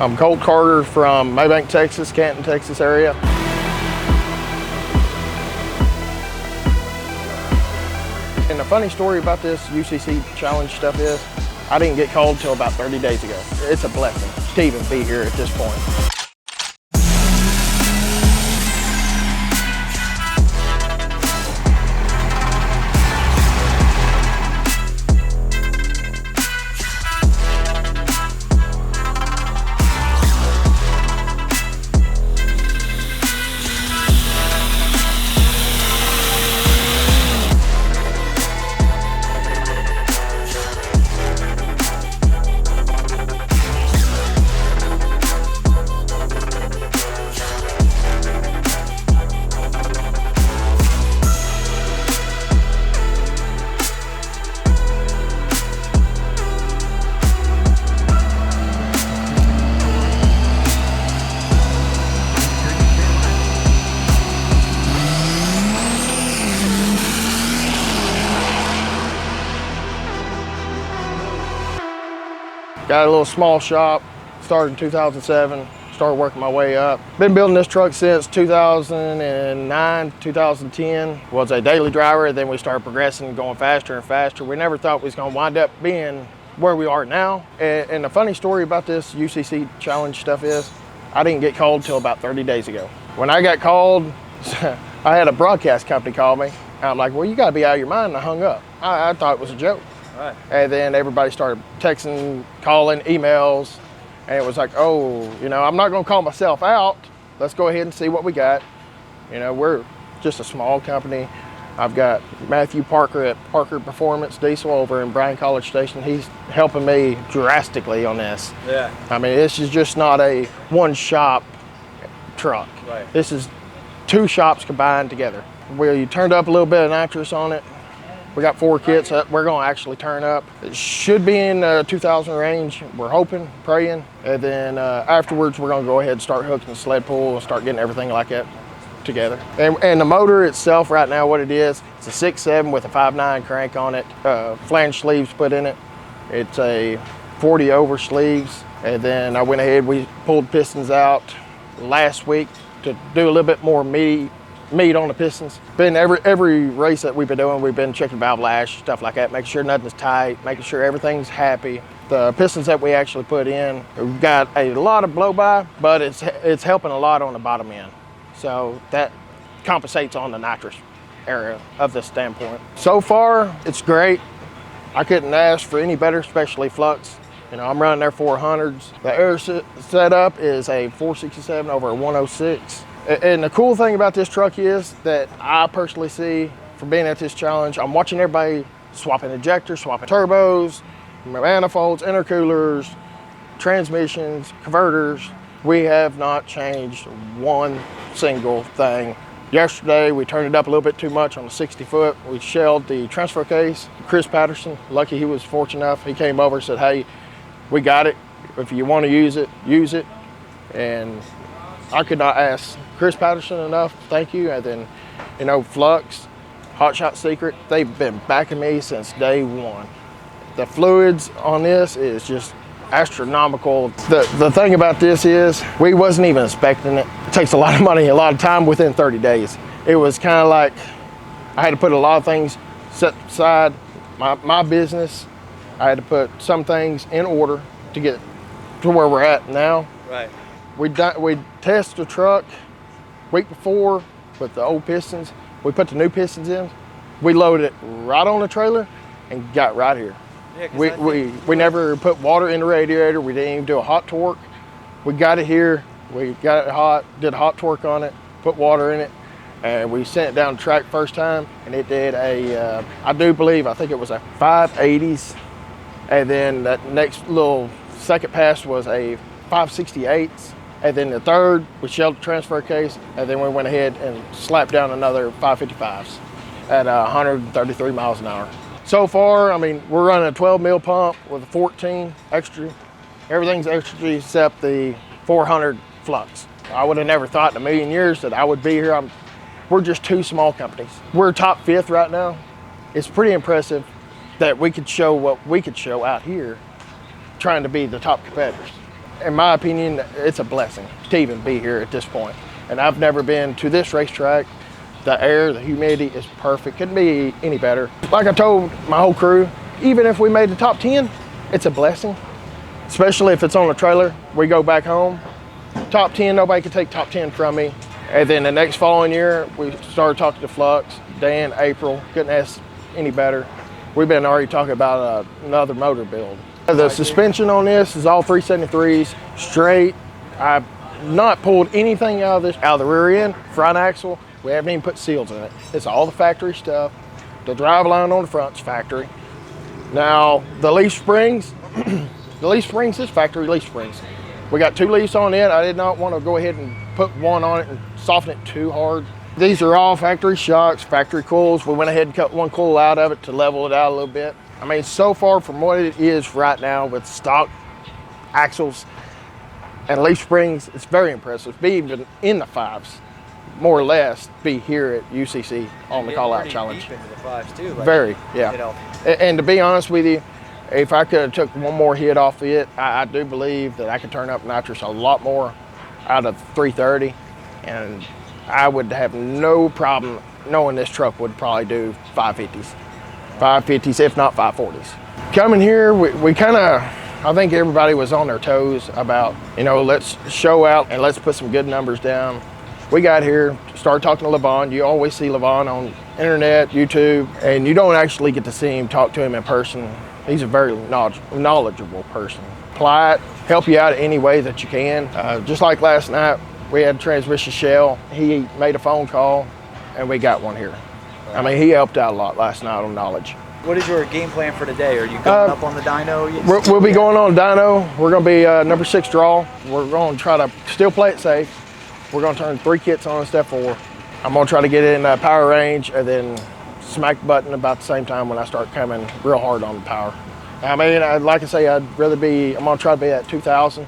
I'm Colt Carter from Maybank, Texas, Canton, Texas area. And the funny story about this UCC challenge stuff is, I didn't get called till about 30 days ago. It's a blessing to even be here at this point. Got a little small shop, started in 2007, started working my way up. Been building this truck since 2009, 2010. Was a daily driver, then we started progressing, going faster and faster. We never thought we was gonna wind up being where we are now. And the funny story about this UCC challenge stuff is, I didn't get called till about 30 days ago. When I got called, I had a broadcast company call me. And I'm like, well, you gotta be out of your mind, and I hung up. I thought it was a joke. Right. And then everybody started texting, calling, emails, and it was like, oh, you know, I'm not gonna call myself out. Let's go ahead and see what we got. You know, we're just a small company. I've got Matthew Parker at Parker Performance Diesel over in Bryan College Station. He's helping me drastically on this. Yeah. I mean, this is just not a one shop truck. Right. This is two shops combined together. We turned up a little bit of nitrous on it. We got 4 kits that we're gonna actually turn up. It should be in the 2,000 range. We're hoping, praying. And then afterwards, we're gonna go ahead and start hooking the sled pull and start getting everything like that together. And the motor itself right now, what it is, it's a 6.7 with a 5.9 crank on it. Flange sleeves put in it. It's a 40 over sleeves. And then I went ahead, we pulled pistons out last week to do a little bit more meat on the pistons. Been every race that we've been doing, we've been checking valve lash, stuff like that, making sure nothing's tight, making sure everything's happy. The pistons that we actually put in, we've got a lot of blow by, but it's helping a lot on the bottom end. So that compensates on the nitrous area of this standpoint. So far, it's great. I couldn't ask for any better, especially flux. You know, I'm running their 400s. The air setup is a 467 over a 106. And the cool thing about this truck is that I personally see from being at this challenge, I'm watching everybody swapping injectors, swapping turbos, manifolds, intercoolers, transmissions, converters. We have not changed one single thing. Yesterday, we turned it up a little bit too much on the 60 foot. We shelled the transfer case. Chris Patterson, lucky he was fortunate enough, he came over and said, hey, we got it. If you want to use it, use it. And I could not ask Chris Patterson enough, thank you. And then, you know, Flux, Hot Shot Secret, they've been backing me since day one. The fluids on this is just astronomical. The thing about this is, we wasn't even expecting it. It takes a lot of money, a lot of time within 30 days. It was kind of like, I had to put a lot of things set aside, my business. I had to put some things in order to get to where we're at now. Right. We tested the truck week before with the old pistons. We put the new pistons in. We loaded it right on the trailer and got right here. Yeah, we never put water in the radiator. We didn't even do a hot torque. We got it here. We got it hot, did a hot torque on it, put water in it, and we sent it down the track first time, and it did a, I think it was a 580s. And then that next little second pass was a 568. And then the third, we shelled the transfer case, and then we went ahead and slapped down another 555s at 133 miles an hour. So far, I mean, we're running a 12 mil pump with a 14 extra. Everything's extra except the 400 flux. I would have never thought in a million years that I would be here. We're just two small companies. We're top 5th right now. It's pretty impressive that we could show what we could show out here, trying to be the top competitors. in my opinion, it's a blessing to even be here at this point. And I've never been to this racetrack. The air, the humidity is perfect. Couldn't be any better. Like I told my whole crew, even if we made the top 10, it's a blessing, especially if it's on a trailer. We go back home, top 10, nobody can take top 10 from me. And then the next following year, we started talking to Flux, Dan, April, couldn't ask any better. We've been already talking about another motor build. The suspension on this is all 373s, straight. I've not pulled anything out of the rear end, front axle. We haven't even put seals in it. It's all the factory stuff. The drive line on the front's factory. Now, the leaf springs, is factory leaf springs. We got 2 leaves on it. I did not want to go ahead and put one on it and soften it too hard. These are all factory shocks, factory coils. We went ahead and cut one coil out of it to level it out a little bit. I mean, so far from what it is right now with stock axles and leaf springs, it's very impressive. Be even in the 5s, more or less, be here at UCC on the Callout Challenge. Deep into the 5s too. Like, very, yeah. You know. And to be honest with you, if I could have took one more hit off it, I do believe that I could turn up nitrous a lot more out of 330, and I would have no problem knowing this truck would probably do 550s, if not 540s. Coming here, we kind of, I think everybody was on their toes about, you know, let's show out and let's put some good numbers down. We got here, started talking to Levon. You always see Levon on internet, YouTube, and you don't actually get to see him, talk to him in person. He's a very knowledgeable person. Apply it, help you out any way that you can. Just like last night, we had a transmission shell. He made a phone call and we got one here. I mean, he helped out a lot last night on knowledge. What is your game plan for today? Are you going up on the dyno? We'll be going on dyno. We're going to be number 6 draw. We're going to try to still play it safe. We're going to turn 3 kits on in step 4. I'm going to try to get it in power range and then smack the button about the same time when I start coming real hard on the power. I mean, like I say, I'm going to try to be at 2,000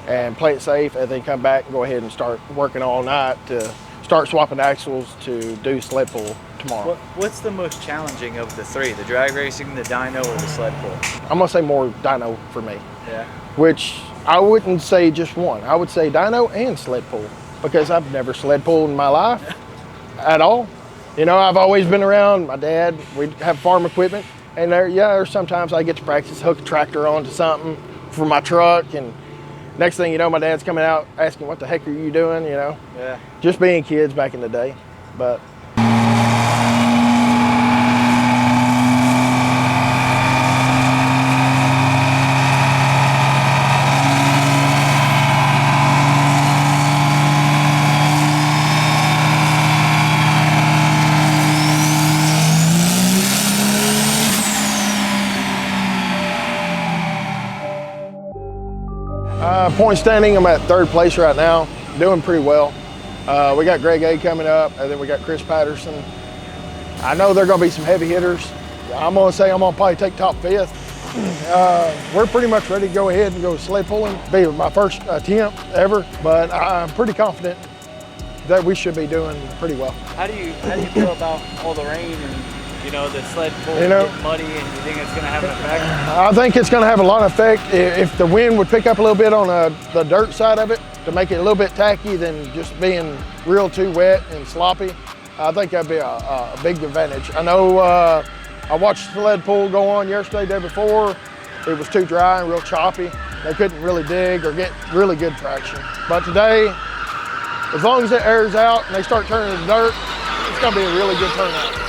and play it safe and then come back and go ahead and start working all night to start swapping axles to do sled pull tomorrow. What's the most challenging of the 3? The drag racing, the dyno, or the sled pull? I'm going to say more dyno for me. Yeah. Which I wouldn't say just one. I would say dyno and sled pull because I've never sled pulled in my life at all. You know, I've always been around my dad. We have farm equipment, and there's sometimes I get to practice, hook a tractor onto something for my truck, and next thing you know, my dad's coming out asking, what the heck are you doing, you know? Yeah. Just being kids back in the day, but. Point standing, I'm at 3rd place right now, doing pretty well. We got Greg A coming up, and then we got Chris Patterson. I know they're going to be some heavy hitters. I'm going to say I'm going to probably take top 5th. We're pretty much ready to go ahead and go sled pulling. Be my first attempt ever, but I'm pretty confident that we should be doing pretty well. How do you feel about all the rain and, you know, the sled pull getting muddy, and you think it's going to have an effect? I think it's going to have a lot of effect. If the wind would pick up a little bit on the dirt side of it to make it a little bit tacky than just being real too wet and sloppy, I think that'd be a big advantage. I know I watched sled pull go on yesterday, day before. It was too dry and real choppy. They couldn't really dig or get really good traction. But today, as long as it airs out and they start turning to dirt, it's going to be a really good turnout.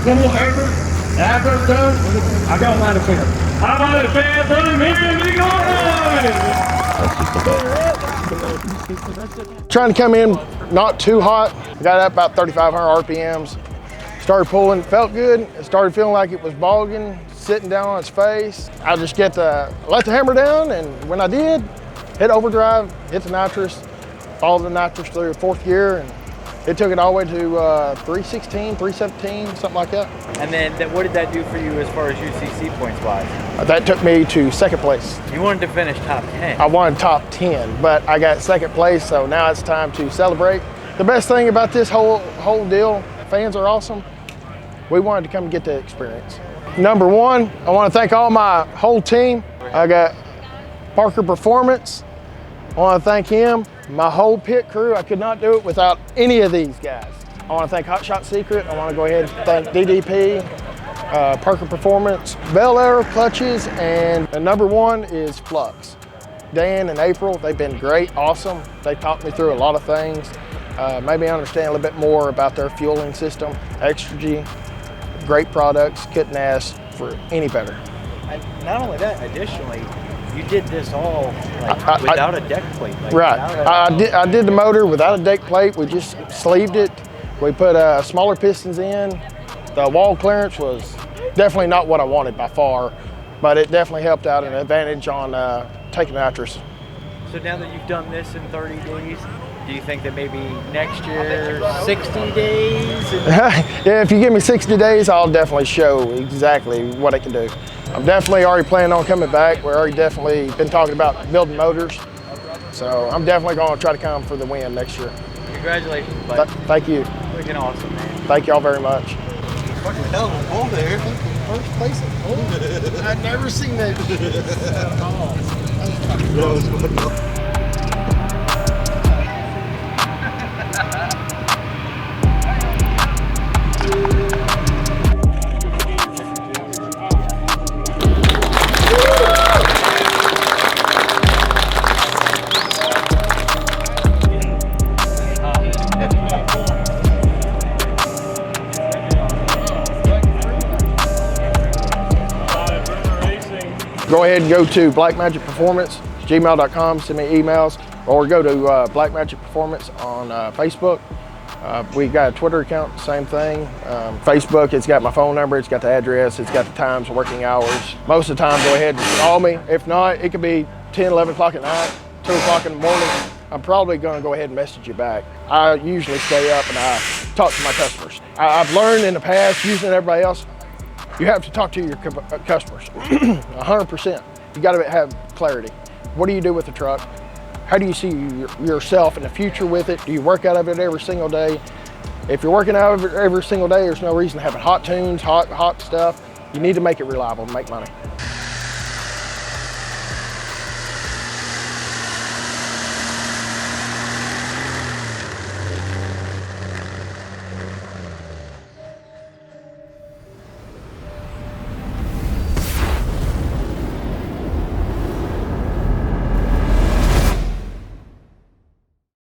Little hammer. After it's done, I got mine to finish. How about the fans running here? Big on! Trying to come in not too hot. I got up about 3,500 RPMs. Started pulling, felt good. It started feeling like it was bogging, sitting down on its face. I just let the hammer down, and when I did, hit overdrive, hit the nitrous, followed the nitrous through fourth gear, and it took it all the way to 316, 317, something like that. And then what did that do for you as far as UCC points wise? That took me to second place. You wanted to finish top 10. I wanted top 10, but I got second place, so now it's time to celebrate. The best thing about this whole deal, fans are awesome. We wanted to come and get the experience. Number one, I want to thank all my whole team. I got Parker Performance. I want to thank him. My whole pit crew. I could not do it without any of these guys. I want to thank Hot Shot Secret. I want to go ahead and thank DDP, Parker Performance, Bel Air Clutches, and number one is Flux. Dan and April, they've been great, awesome. They taught me through a lot of things. Made me understand a little bit more about their fueling system. Extra G, great products, couldn't ask for any better. And not only that, additionally, you did this all without a deck plate. Right. I did the motor without a deck plate. We just sleeved it. We put smaller pistons in. The wall clearance was definitely not what I wanted by far, but it definitely helped out an advantage on taking nitrous. So now that you've done this in 30 days, do you think that maybe next year, 60 days? Yeah, if you give me 60 days, I'll definitely show exactly what I can do. I'm definitely already planning on coming back. We're already definitely been talking about building motors. So I'm definitely going to try to come for the win next year. Congratulations, bud. Thank you. Looking awesome, man. Thank y'all very much. Fucking hell of a ball there. First place in pole. I've never seen that at all. Go ahead and go to Blackmagic Performance, gmail.com, send me emails, or go to Blackmagic Performance on Facebook. We got a Twitter account, same thing. Facebook, it's got my phone number, it's got the address, it's got the times, working hours. Most of the time, go ahead and call me. If not, it could be 10, 11 o'clock at night, 2 o'clock in the morning. I'm probably gonna go ahead and message you back. I usually stay up and I talk to my customers. I've learned in the past, using everybody else, you have to talk to your customers, 100%. You gotta have clarity. What do you do with the truck? How do you see yourself in the future with it? Do you work out of it every single day? If you're working out of it every single day, there's no reason to have hot tunes, hot stuff. You need to make it reliable and make money.